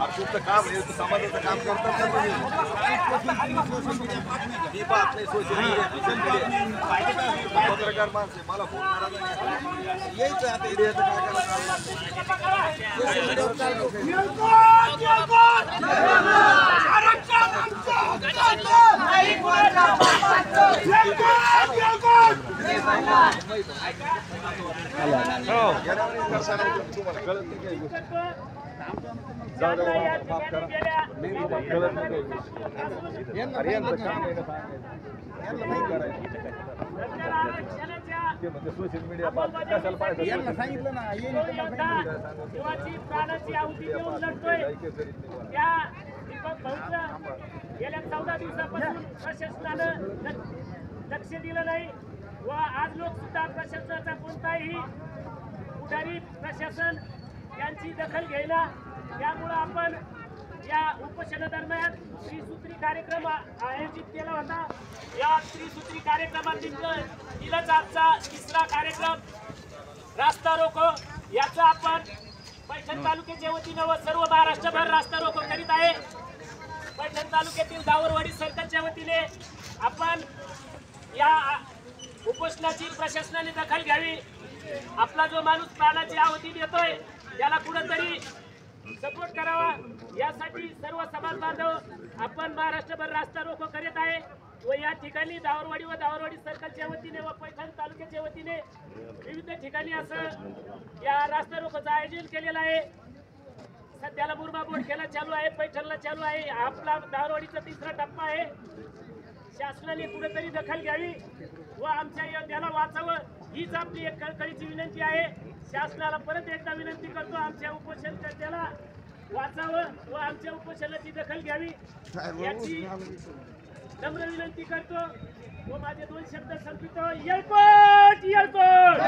तुमचं काम आहे समाजाचं काम करतात मी पाहत नाही सोशल मीडिया पत्रकार माणसे मला फोन यायचं आता एरियाचं काय तुम्हाला कळत नाही काही गोष्टी माफ करा कळत नाही काही गोष्टी ते म्हणजे सोशल मीडिया कशाला पाहिजे यांना सांगितलं ना गेल्या 14 दिवसापासून प्रशासनानं लक्ष दिलं नाही व आज लोक सुद्धा प्रशासनाचा कोणताही पुढारी प्रशासन यांची दखल घ्यायला त्यामुळं आपण या उपोषणादरम्यान त्रिसूत्री कार्यक्रम आयोजित केला होता। या त्रिसूत्री कार्यक्रमातीलच आजचा तिसरा कार्यक्रम रास्ता रोको याचा आपण पैठण तालुक्याच्या वतीनं व सर्व महाराष्ट्रभर रास्ता रोको करीत आहे। पैठण तालुक्यातील दावरवाडी सर्कलच्या वतीने आपण या उपोषणाची प्रशासनाने दखल घ्यावी। आपला जो माणूस प्राणाची आहुती देतोय त्याला कुठेतरी सपोर्ट करावा यासाठी सर्व समाज बांधव आपण महाराष्ट्रभर रास्ता रोको करीत आहे व या ठिकाणी दावरवाडी व दावरवाडी सर्कलच्या वतीने व पैठण तालुक्याच्या वतीने विविध ठिकाणी असं या रास्ता रोकोचं आयोजन केलेलं आहे। सध्याला मुरबा बोडखेला चालू आहे, पैठणला चालू आहे, आपला दावरवाडीचा तिसरा टप्पा आहे। शासनाने कुठेतरी दखल घ्यावी व आमच्या योद्ध्याला वाचावं हीच आपली एक कळकळीची विनंती आहे। शासनाला परत एकदा विनंती करतो आमच्या उपोषणकर्त्याला वाचावं व आमच्या उपोषणाची दखल घ्यावी याची नम्र विनंती करतो व माझे 2 शब्द संपवितो। येळकोट येळकोट।